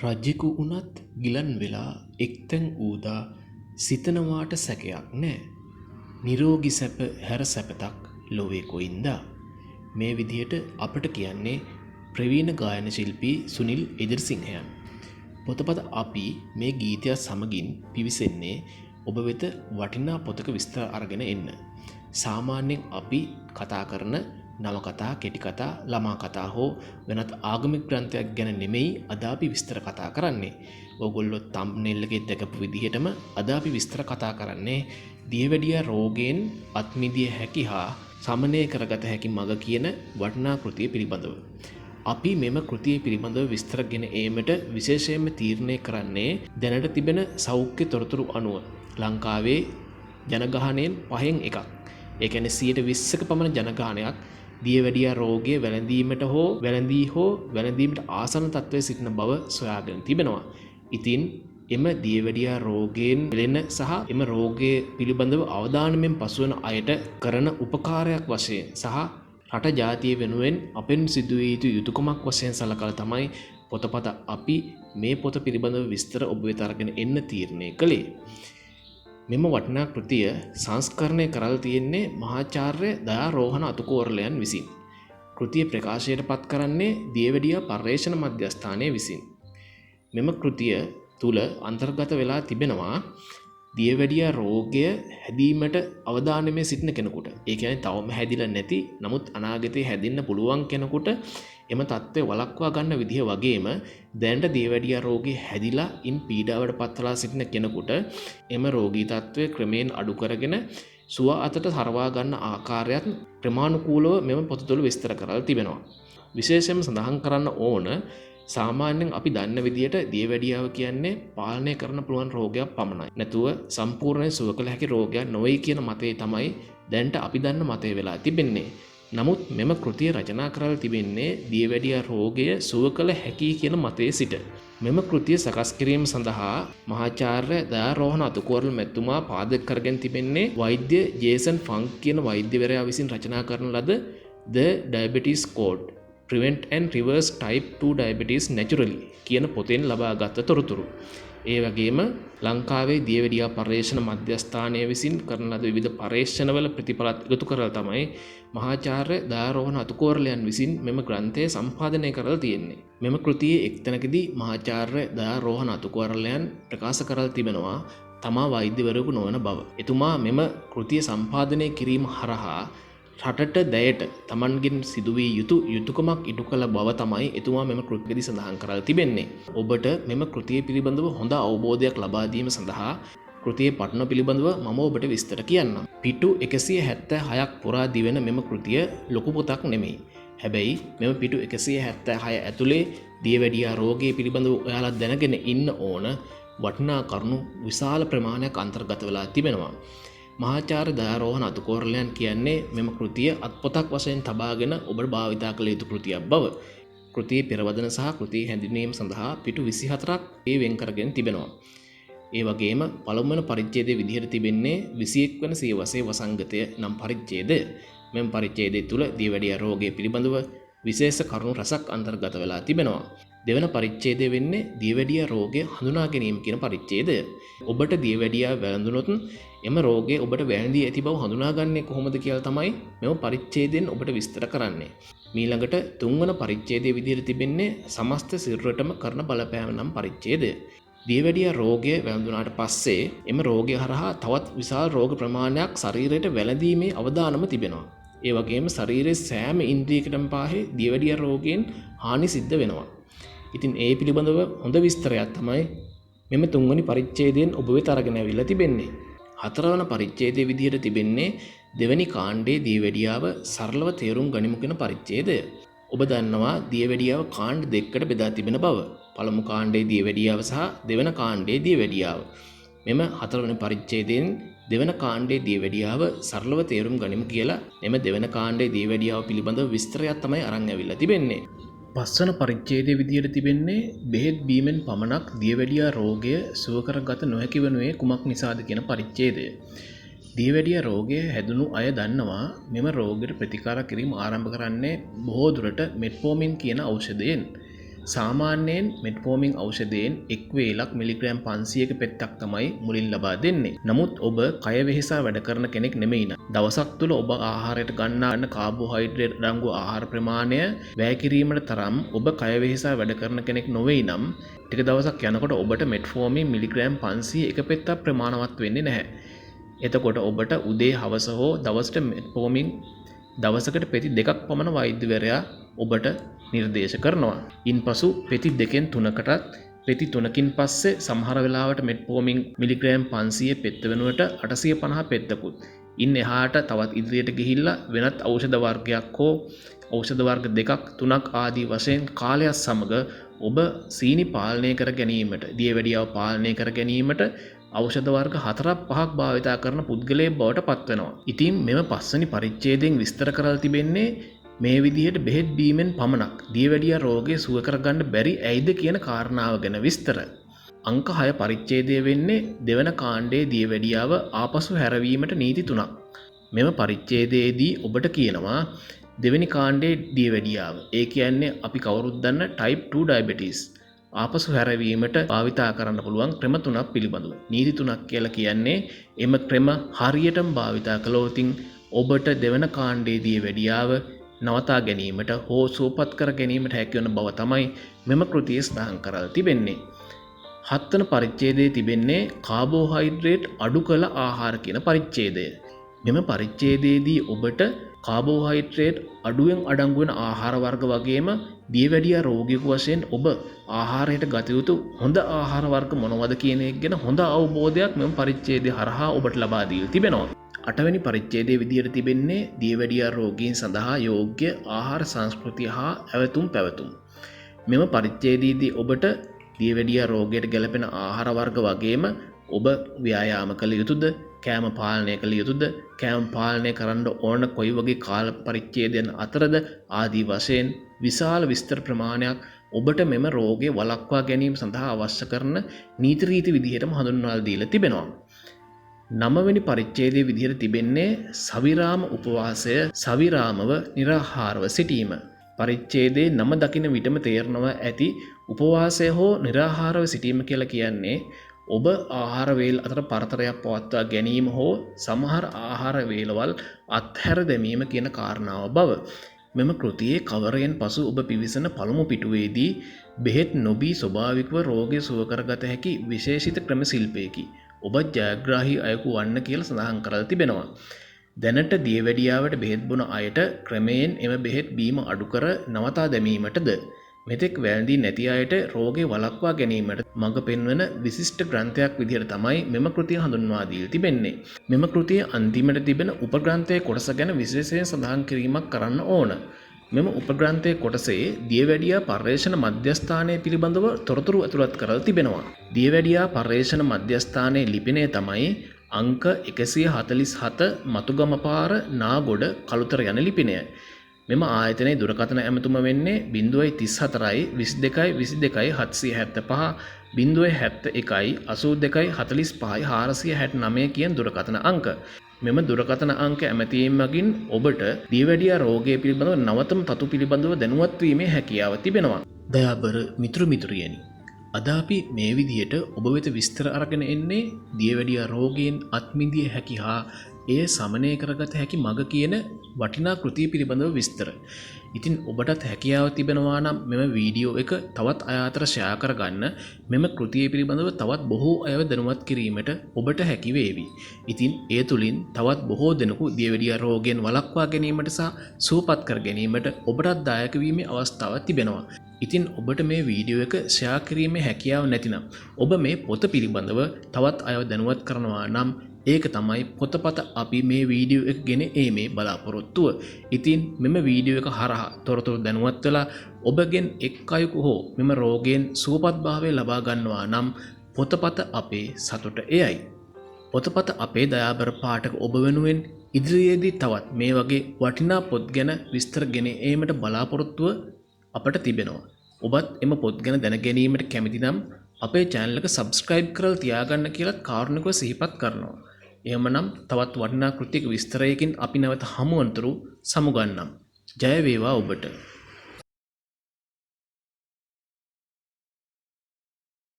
රජෙකු වුණත් ගිලන් වෙලා එක්තැන් ඌදා සිතනවාට සැකයක් නෑ. නිරෝගි සැප හැර සැපතක් ලොවේ කොයින්දා. මේ විදිහට අපට කියන්නේ ප්‍රවීණ ගායන ශිල්පී සුනිල් එදිරිසිංහයන්. පොතපත අපි මේ ගීතය සමගින් පිවිසෙන්නේ ඔබ වෙත වටිනා පොතක විස්තර අරගෙන එන්න. සාමාන්‍යයෙන් අපි කතා කරන නවකතා, කෙටිකතා, ළමා කතා හෝ වෙනත් ආගමික ග්‍රන්ථයක් ගැන නෙමෙයි අද අපි විස්තර කතා කරන්නේ. ඕගොල්ලෝ තම්බ්නෙල් එකේ දැකපු විදිහටම අද අපි විස්තර කතා කරන්නේ දියවැඩියා රෝගයෙන් අත්මිදිය හැකි හා සමනය කරගත හැකි මඟ කියන වටිනා කෘතිය පිළිබඳව. අපි මෙම කෘතිය පිළිබඳව විස්තරගෙන ඒමට විශේෂයෙන්ම තීරණය කරන්නේ දැනට තිබෙන සෞඛ්‍ය තොරතුරු අනුව ලංකාවේ ජනගහනයෙන් 5න් එකක්. ඒ කියන්නේ 20%ක පමණ ජනගහනයක් දියවැඩියා රෝගය වැළඳීමට හෝ වැළඳීමට ආසන්න තත්ත්වයේ සිටින බව සොයාගෙන තිබෙනවා. ඉතින් එම දියවැඩියා රෝගයෙන් වෙලෙන සහ එම රෝගය පිළිබඳව අවධානයෙන් පසුවන අයට කරන උපකාරයක් වශයෙන් සහ රට ජාතිය වෙනුවෙන් අපෙන් සිදුවිය යුතු යුතුයකමක් වශයෙන් සලකලා තමයි පොතපත අපි මේ පොත පිළිබඳව විස්තර ඔබ වෙත අරගෙන එන්න තීරණය කළේ. මෙම වටිනා කෘතිය සංස්කරණය කරලා තියෙන්නේ මහාචාර්ය දයාරෝහණ අතුකෝරළයන් විසින්. කෘතිය ප්‍රකාශයට පත් කරන්නේ දියවැඩියා පර්යේෂණ මධ්‍යස්ථානය විසින්. මෙම කෘතිය තුල අන්තර්ගත වෙලා තිබෙනවා දියවැඩියා රෝගය හැදීමට අවධානයෙන් සිටින කෙනෙකුට. ඒ කියන්නේ තවම හැදිලා නැති නමුත් අනාගතේ හැදෙන්න පුළුවන් කෙනෙකුට එම தත්ත්වය වළක්වා ගන්න විදිහ වගේම දැනට දියවැඩියා රෝගේ හැදිලා ඉන් පීඩාවට පත්වලා සිටින කෙනෙකුට එම රෝගී තත්ත්වය ක්‍රමයෙන් අඩු කරගෙන සුව අතට හරවා ගන්න ආකාරයත් ප්‍රමාණිකූලව මෙම පොත තුළ විස්තර කරලා තිබෙනවා. විශේෂයෙන්ම සඳහන් කරන්න ඕන සාමාන්‍යයෙන් අපි දන්න විදිහට දියවැඩියාව කියන්නේ පාලනය කරන්න පුළුවන් රෝගයක් පමණයි. නැතුව සම්පූර්ණයෙන් සුව කළ හැකි රෝගයක් නොවේ කියන මතය තමයි දැනට අපි දන්න මතය වෙලා තිබෙන්නේ. නමුත් මෙම කෘතිය රචනා කරලා තිබෙන්නේ දියවැඩියා රෝගය සුව කළ හැකි කියන මතයේ සිට. මෙම කෘතිය සකස් කිරීම සඳහා මහාචාර්ය දයාරෝහණ අතුකෝරළ මැතිතුමා පාදක කරගෙන තිබෙන්නේ වෛද්‍ය ජේසන් ෆන්ක් කියන වෛද්‍යවරයා විසින් රචනා කරන ලද The Diabetes Code Prevent and Reverse Type 2 Diabetes Naturally කියන පොතෙන් ලබාගත් තොරතුරු. ඒ වගේම ලංකාවේ දියවැඩියා පර්යේෂණ මධ්‍යස්ථානය විසින් කරන ලද විවිධ පර්යේෂණවල ප්‍රතිඵලත් එකතු කරලා තමයි මහාචාර්ය දයාරෝහණ අතුකෝරළයන් විසින් මෙම ග්‍රන්ථය සම්පාදනය කරලා තියෙන්නේ. මෙම කෘතියේ එක්තැනකදී මහාචාර්ය දයාරෝහණ අතුකෝරළයන් ප්‍රකාශ කරලා තිබෙනවා තමා වෛද්‍යවරයෙකු නොවන බව. එතුමා මෙම කෘතිය සම්පාදනය කිරීම හරහා රටට දැයට තමන්ගෙන් සිදුවී යුතු යුතුයකමක් ඉටු කළ බව තමයි එතුමා මෙම කෘතියේදී සඳහන් කරලා තිබෙන්නේ. ඔබට මෙම කෘතිය පිළිබඳව හොඳ අවබෝධයක් ලබා දීම සඳහා කෘතියේ පටන පිළිබඳව මම ඔබට විස්තර කියන්නම්. පිටු 176ක් පුරා දිවෙන මෙම කෘතිය ලොකු පොතක් නෙමෙයි. හැබැයි මෙම පිටු 176 ඇතුලේ දියවැඩියා රෝගය පිළිබඳව ඔයාලා දැනගෙන ඉන්න ඕන වටිනා කරුණු විශාල ප්‍රමාණයක් අන්තර්ගත වෙලා තිබෙනවා. මහාචාර්ය දයාරෝහණ අතුකෝරළයන් කියන්නේ මෙම කෘතිය අත්පොතක් වශයෙන් තබාගෙන ඔබට භාවිතා කළ යුතු කෘතියක් බව. කෘතියේ පෙරවදන සහ කෘතිය හැඳින්වීම සඳහා පිටු 24ක් වෙන් කරගෙන තිබෙනවා. ඒ වගේම පළමුවන පරිච්ඡේදයේ විදිහට තිබෙන්නේ 21 වන සියවසේ වසංගතය නම් පරිච්ඡේදය. මෙම පරිච්ඡේදය තුල දියවැඩියා රෝගය පිළිබඳව විශේෂ කරුණු රසක් අන්තර්ගත වෙලා තිබෙනවා. දෙවන පරිච්ඡේදය වෙන්නේ දියවැඩියා රෝගය හඳුනා ගැනීම කියන පරිච්ඡේදය. ඔබට දියවැඩියා වැළඳුනොත් එම රෝගය ඔබට වැළඳී ඇති බව හඳුනාගන්නේ කොහොමද කියලා තමයි මෙම පරිච්ඡේදයෙන් ඔබට විස්තර කරන්නේ. ඊළඟට තුන්වන පරිච්ඡේදයේ විදිහට තිබෙන්නේ සමස්ත සිරුරටම කරන බලපෑම නම් පරිච්ඡේදය. දියවැඩියා රෝගය වැළඳුනාට පස්සේ එම රෝගය හරහා තවත් විශාල රෝග ප්‍රමාණයක් ශරීරයට වැළඳීමේ අවදානම තිබෙනවා. ඒ වගේම ශරීරයේ සෑම ඉන්ද්‍රියකටම පාහේ දියවැඩියා රෝගයෙන් හානි සිද්ධ වෙනවා. ඉතින් ඒ පිළිබඳව හොඳ විස්තරයක් තමයි මෙම තුන්වෙනි පරිච්ඡේදයෙන් ඔබ වෙත අරගෙන ඇවිල්ලා තිබෙන්නේ. හතරවන පරිච්ඡේදයේ විදිහට තිබෙන්නේ දෙවැනි කාණ්ඩයේ දියවැඩියාව සරලව තේරුම් ගනිමු කියන පරිච්ඡේදය. ඔබ දන්නවා දියවැඩියාව කාණ්ඩ දෙකකට බෙදා තිබෙන බව. පළමු කාණ්ඩයේ දියවැඩියාව සහ දෙවන කාණ්ඩයේ දියවැඩියාව. මෙම හතරවෙනි පරිච්ඡේදයෙන් දෙවන කාණ්ඩයේ දියවැඩියාව සරලව තේරුම් ගනිමු කියලා එම දෙවන කාණ්ඩයේ දියවැඩියාව පිළිබඳව විස්තරයක් තමයි අරන් ඇවිල්ලා තිබෙන්නේ. පස්වන පරිච්ඡේදයේ විදිහට තිබෙන්නේ බෙහෙත් බීමෙන් පමණක් දියවැඩියා රෝගය සුව කරගත නොහැකි වනුයේ කුමක් නිසාද කියන පරිච්ඡේදය. දියවැඩියා රෝගය හැදුණු අය දන්නවා මෙම රෝගයට ප්‍රතිකාර කිරීම ආරම්භ කරන්නේ බොහෝ දුරට මෙට්ෆෝමින් කියන ඖෂධයෙන්. සාමාන්‍යයෙන් මෙට්ෆෝමින් ඖෂධයෙන් එක් වේලක් මිලිග්‍රෑම් 500ක පෙත්තක් තමයි මුලින් ලබා දෙන්නේ. නමුත් ඔබ කය වෙහෙසා වැඩ කරන කෙනෙක් නෙමෙයි නම් දවසක් තුල ඔබ ආහාරයට ගන්නා කාබෝහයිඩ්‍රේට් අඩංගු ආහාර ප්‍රමාණය වැය කිරීමට තරම් ඔබ කය වෙහෙසා වැඩ කරන කෙනෙක් නොවේ නම් ටික දවසක් යනකොට ඔබට මෙට්ෆෝමින් මිලිග්‍රෑම් 500 එක පෙත්තක් ප්‍රමාණවත් වෙන්නේ නැහැ. එතකොට ඔබට උදේ හවස හෝ දවසට මෙට්ෆෝමින් දවසකට පෙති 2ක් පමණ වෛද්‍යවරයා ඔබට නිර්දේශ කරනවා. ඉන්පසු පෙති 2කින් 3කටත් පෙති 3කින් පස්සේ සමහර වෙලාවට මෙට්ෆෝමින් මිලිග්‍රෑම් 500 පෙත්ත වෙනුවට 850 පෙත්තකුත්. ඉන් එහාට තවත් ඉදිරියට ගිහිල්ලා වෙනත් ඖෂධ වර්ගයක් හෝ ඖෂධ වර්ග 2ක් 3ක් ආදී වශයෙන් කාලයක් සමග ඔබ සීනි පාලනය කර ගැනීමට, දියවැඩියාව පාලනය කර ගැනීමට ඖෂධ වර්ග 4ක් 5ක් භාවිතා කරන පුද්ගලයෙක් බවට පත්වෙනවා. ඉතින් මෙම පස්වෙනි පරිච්ඡේදයෙන් විස්තර කරලා තිබෙන්නේ මේ විදිහට බෙහෙත් බීමෙන් පමණක් දියවැඩියා රෝගය සුව කරගන්න බැරි ඇයිද කියන කාරණාව ගැන විස්තර. අංක 6 පරිච්ඡේදය වෙන්නේ දෙවන කාණ්ඩයේ දියවැඩියාව ආපසු හැරවීමට නීති 3ක්. මෙම පරිච්ඡේදයේදී ඔබට කියනවා දෙවෙනි කාණ්ඩයේ දියවැඩියාව. ඒ කියන්නේ අපි කවුරුත් දන්න type 2 diabetes ආපසු හැරවීමට භාවිතා කරන්න පුළුවන් ක්‍රම 3ක් පිළිබඳව. නීති 3ක් කියලා කියන්නේ එම ක්‍රම හරියටම භාවිතා කළොත් ඔබට දෙවන කාණ්ඩයේ දියවැඩියාව නවතා ගැනීමට හෝ සුවපත් කර ගැනීමට හැකිවන බව තමයි මෙම කෘතිය සඳහන් කරලා තිබෙන්නේ. 7 වන පරිච්ඡේදයේ තිබෙන්නේ කාබෝහයිඩ්‍රේට් අඩු කළ ආහාර කියන පරිච්ඡේදය. මෙම පරිච්ඡේදයේදී ඔබට කාබෝහයිඩ්‍රේට් අඩුවෙන් අඩංගු වෙන ආහාර වර්ග වගේම දියවැඩියා රෝගියෙකු වශයෙන් ඔබ ආහාරයට ගත යුතු හොඳ ආහාර වර්ග මොනවද කියන එක ගැන හොඳ අවබෝධයක් මෙම පරිච්ඡේදය හරහා ඔබට ලබා දීලා තිබෙනවා. 8 වෙනි පරිච්ඡේදයේ විදියට තිබෙන්නේ දියවැඩියා රෝගීන් සඳහා යෝග්‍ය ආහාර සංස්කෘතිය හා ඇවතුම් පැවතුම්. මෙම පරිච්ඡේදයේදී ඔබට දියවැඩියා රෝගයට ගැලපෙන ආහාර වර්ග වගේම ඔබ ව්‍යායාම කළ යුතුද, කෑම පාලනය කළ යුතුද, කෑම පාලනය කරන්න ඕන කොයි වගේ කාල පරිච්ඡේදයන් අතරද ආදී වශයෙන් විශාල විස්තර ප්‍රමාණයක් ඔබට මෙම රෝගය වළක්වා ගැනීම සඳහා අවශ්‍ය කරන නීති රීති විදිහටම හඳුන්වලා දීලා තිබෙනවා. 9 වෙනි පරිච්ඡේදයේ විදිහට තිබෙන්නේ සවිරාම උපවාසය, සවිරාමව निराहारව සිටීම. පරිච්ඡේදයේ 9 දකින විටම තේරෙනවා ඇති උපවාසය හෝ निराहारව සිටීම කියලා කියන්නේ ඔබ ආහාර වේල අතර පරතරයක් පවත්වා ගැනීම හෝ සමහර ආහාර වේලවල් අත්හැර දැමීම කියන කාරණාව බව. මෙම කෘතියේ කවරයෙන් පසු ඔබ පිවිසන පළමු පිටුවේදී බෙහෙත් නොබී ස්වභාවිකව රෝගය සුව කරගත හැකි විශේෂිත ක්‍රම ශිල්පයකි. ඔබ ජයග්‍රාහී අයෙකු වන්න කියලා සඳහන් කරලා තිබෙනවා. දැනට දියවැඩියාවට බෙහෙත් බොන අයට ක්‍රමයෙන් එම බෙහෙත් බීම අඩු කර නවතා දැමීමටද මෙතෙක් වැළඳී නැති අයට රෝගේ වළක්වා ගැනීමට මඟ පෙන්වන විශිෂ්ට ග්‍රන්ථයක් විදිහට තමයි මෙම කෘතිය හඳුන්වා දීලා තිබෙන්නේ. මෙම කෘතියේ අන්තිමට තිබෙන උපග්‍රන්ථයේ කොටස ගැන විශේෂයෙන් සඳහන් කිරීමක් කරන්න ඕන. මෙම උපග්‍රන්ථයේ කොටසේ දියවැඩියා පර්යේෂණ මධ්‍යස්ථානය පිළිබඳව තොරතුරු ඇතුළත් කරලා තිබෙනවා. දියවැඩියා පර්යේෂණ මධ්‍යස්ථානයේ ලිපිනය තමයි අංක 147 මතුගම පාර නාගොඩ කළුතර යන ලිපිනය. මෙම ආයතනයේ දුරකථන ඇමතුම වෙන්නේ 034 22 22 775 071 82 45 469 කියන දුරකථන අංක. මෙම දුරකථන අංක ඇමතීම මගින් ඔබට දියවැඩියා රෝගය පිළිබඳව නවතම තතු පිළිබඳව දැනුවත් වීමේ හැකියාව තිබෙනවා. දයාබර මිතුරු මිතුරියනි, අද අපි මේ විදිහට ඔබ වෙත විස්තර අරගෙන එන්නේ දියවැඩියා රෝගයෙන් අත්මිදිය හැකි හා එය සමනය කරගත හැකි මඟ කියන වටිනා කෘතිය පිළිබඳව විස්තර. ඉතින් ඔබටත් හැකියාව තිබෙනවා නම් මෙම වීඩියෝ එක තවත් අය අතර ෂෙයා කරගන්න, මෙම කෘතිය පිළිබඳව තවත් බොහෝ අයව දැනුවත් කිරීමට ඔබට හැකි වේවි. ඉතින් ඒ තුලින් තවත් බොහෝ දෙනෙකු දියවැඩියා රෝගයෙන් වළක්වා ගැනීමට සහ සුවපත් කර ගැනීමට ඔබටත් දායක වීමේ අවස්ථාවක් තිබෙනවා. ඉතින් ඔබට මේ වීඩියෝ එක ෂෙයා කිරීමේ හැකියාව නැතිනම් ඔබ මේ පොත පිළිබඳව තවත් අයව දැනුවත් කරනවා නම් ඒක තමයි පොතපත අපි මේ වීඩියෝ එක ගෙන ඒමේ බලාපොරොත්තුව. ඉතින් මෙම වීඩියෝ එක හරහා තොරතුරු දැනුවත් වෙලා ඔබගෙන් එක් අයෙකු හෝ මෙම රෝගයෙන් සුවපත්භාවය ලබා ගන්නවා නම් පොතපත අපේ සතුට එයයි. පොතපත අපේ දයාබර පාඨක ඔබ වෙනුවෙන් ඉදිරියේදී තවත් මේ වගේ වටිනා පොත් ගැන විස්තර ගෙන ඒමට බලාපොරොත්තුව අපට තිබෙනවා. ඔබත් එම පොත් ගැන දැන ගැනීමට කැමති නම් අපේ channel එක subscribe කරලා තියාගන්න කියලා කාරුණිකව සිහිපත් කරනවා. එහෙමනම් තවත් වටිනා කෘතියක විස්තරයකින් අපි නැවත හමුවන්තුරු සමුගන්නම්. ජය වේවා ඔබට.